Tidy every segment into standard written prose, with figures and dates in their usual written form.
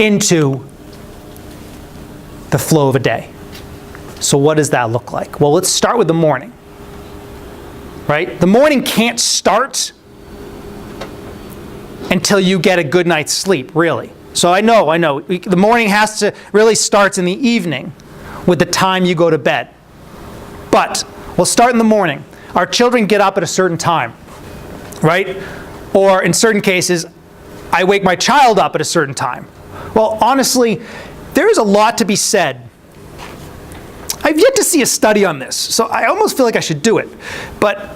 into the flow of a day. So what does that look like? Well, let's start with the morning, right? The morning can't start until you get a good night's sleep, really. So I know. The morning really starts in the evening with the time you go to bed. But we'll start in the morning. Our children get up at a certain time, right? Or in certain cases, I wake my child up at a certain time. Well, honestly, there's a lot to be said. I've yet to see a study on this, so I almost feel like I should do it. But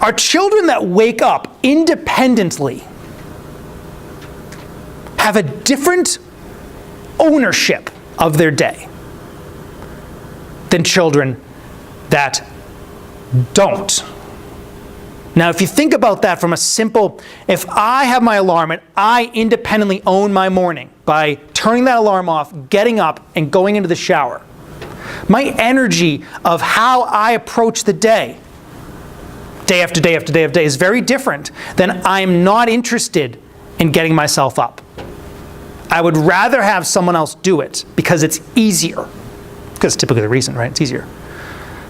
are children that wake up independently have a different ownership of their day than children that don't? Now, if you think about that from a simple, if I have my alarm and I independently own my morning by turning that alarm off, getting up, and going into the shower, my energy of how I approach the day after day after day after day is very different than I'm not interested in getting myself up. I would rather have someone else do it because it's easier. Because it's typically the reason, right? It's easier.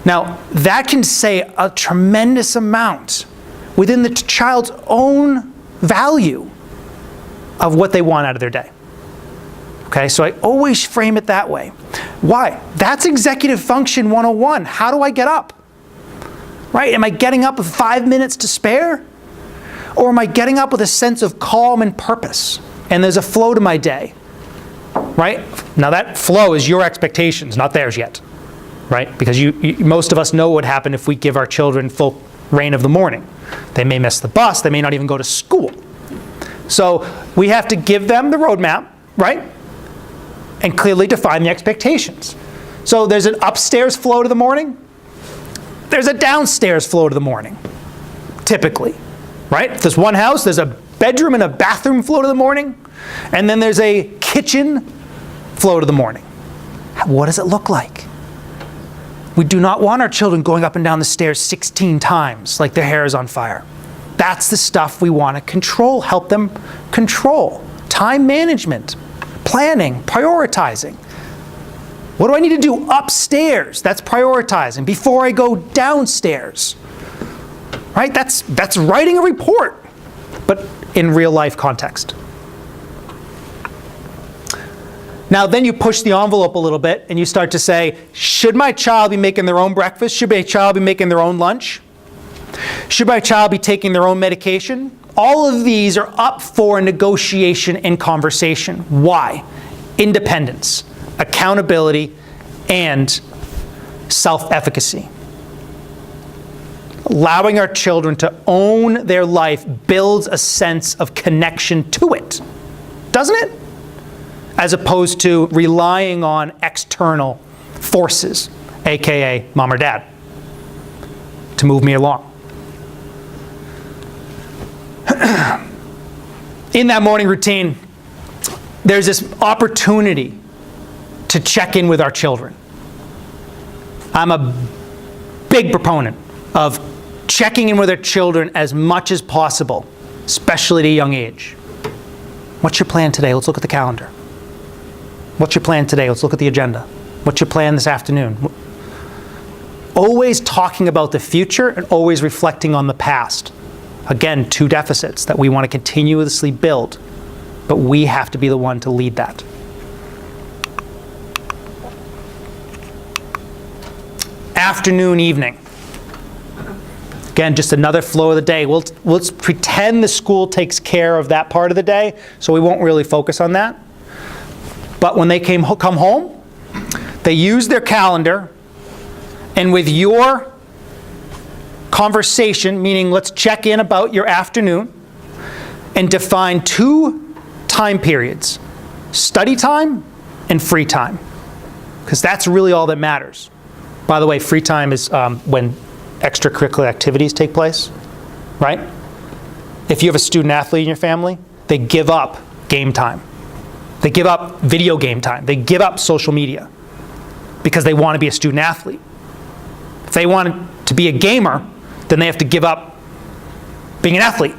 Now, that can say a tremendous amount within the child's own value of what they want out of their day. Okay, so I always frame it that way. Why? That's executive function 101. How do I get up? Right? Am I getting up with 5 minutes to spare? Or am I getting up with a sense of calm and purpose? And there's a flow to my day. Right? Now that flow is your expectations, not theirs yet. Right? Because most of us know what would happen if we give our children full reign of the morning. They may miss the bus. They may not even go to school. So we have to give them the roadmap, right? And clearly define the expectations. So there's an upstairs flow to the morning. There's a downstairs flow to the morning, typically, right? If there's one house, there's a bedroom and a bathroom flow to the morning, and then there's a kitchen flow to the morning. What does it look like? We do not want our children going up and down the stairs 16 times like their hair is on fire. That's the stuff we want to control, help them control. Time management, planning, prioritizing. What do I need to do upstairs? That's prioritizing before I go downstairs. Right? That's writing a report, but in real life context. Now then you push the envelope a little bit and you start to say, should my child be making their own breakfast? Should my child be making their own lunch? Should my child be taking their own medication? All of these are up for negotiation and conversation. Why? Independence, accountability, and self-efficacy. Allowing our children to own their life builds a sense of connection to it, doesn't it? As opposed to relying on external forces, aka mom or dad, to move me along. In that morning routine, there's this opportunity to check in with our children. I'm a big proponent of checking in with our children as much as possible, especially at a young age. What's your plan today? Let's look at the calendar. What's your plan today? Let's look at the agenda. What's your plan this afternoon? Always talking about the future and always reflecting on the past. Again, two deficits that we want to continuously build, but we have to be the one to lead that. Afternoon, evening. Again, just another flow of the day. Let's pretend the school takes care of that part of the day, so we won't really focus on that. But when they come home, they use their calendar, and with your conversation, meaning let's check in about your afternoon, and define 2 time periods, study time and free time, because that's really all that matters. By the way, free time is when extracurricular activities take place, right? If you have a student athlete in your family, they give up game time. They give up video game time. They give up social media because they want to be a student athlete. If they want to be a gamer, then they have to give up being an athlete.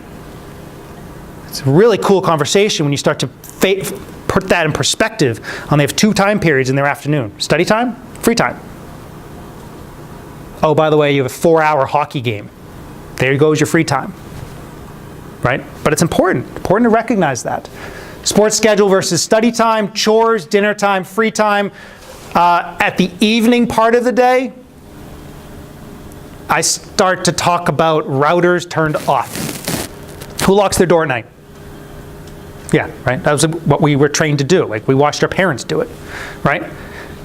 It's a really cool conversation when you start to put that in perspective. They have 2 time periods in their afternoon. Study time, free time. Oh, by the way, you have a 4-hour hockey game. There goes your free time, right? But it's important to recognize that. Sports schedule versus study time, chores, dinner time, free time. At the evening part of the day, I start to talk about routers turned off. Who locks their door at night? Yeah, right? That was what we were trained to do. Like, we watched our parents do it, right?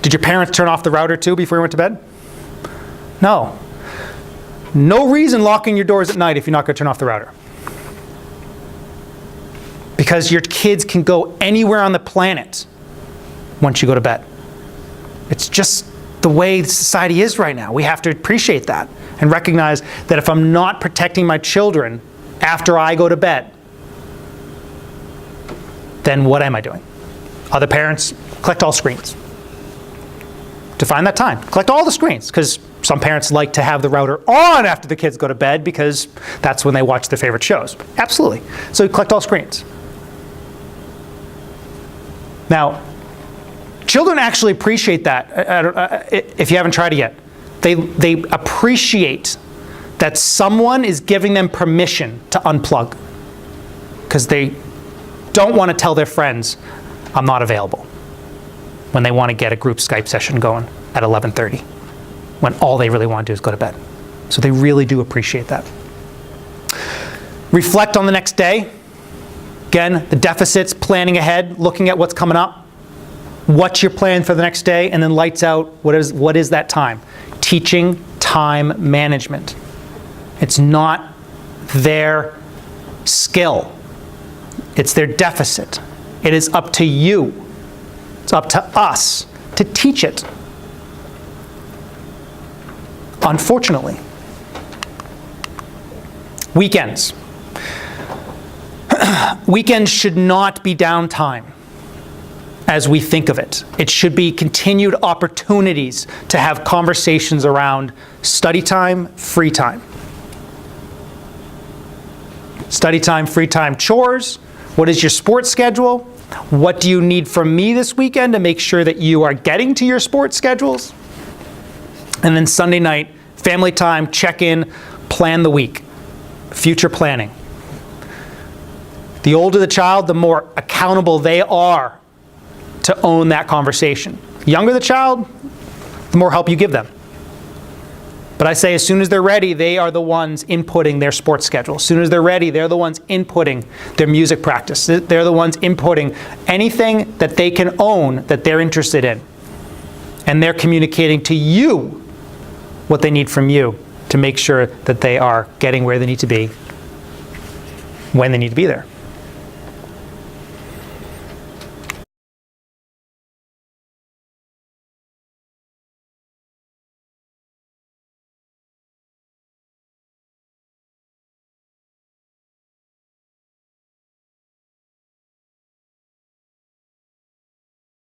Did your parents turn off the router too before you went to bed? No. No reason locking your doors at night if you're not going to turn off the router. Because your kids can go anywhere on the planet once you go to bed. It's just the way society is right now. We have to appreciate that and recognize that if I'm not protecting my children after I go to bed, then what am I doing? Other parents, collect all screens. Define that time. Collect all the screens, because some parents like to have the router on after the kids go to bed because that's when they watch their favorite shows. Absolutely. So collect all screens. Now, children actually appreciate that. If you haven't tried it yet, they appreciate that someone is giving them permission to unplug, because they don't want to tell their friends, I'm not available, when they want to get a group Skype session going at 11:30, when all they really want to do is go to bed. So they really do appreciate that. Reflect on the next day. Again, the deficits, planning ahead, looking at what's coming up. What's your plan for the next day? And then lights out, what is that time? Teaching time management. It's not their skill. It's their deficit. It is up to you. It's up to us to teach it. Unfortunately. Weekends. Weekends should not be downtime as we think of it. It should be continued opportunities to have conversations around study time, free time. Study time, free time, chores. What is your sports schedule? What do you need from me this weekend to make sure that you are getting to your sports schedules? And then Sunday night, family time, check in, plan the week. Future planning. The older the child, the more accountable they are to own that conversation. The younger the child, the more help you give them. But I say as soon as they're ready, they are the ones inputting their sports schedule. As soon as they're ready, they're the ones inputting their music practice. They're the ones inputting anything that they can own that they're interested in. And they're communicating to you what they need from you to make sure that they are getting where they need to be when they need to be there.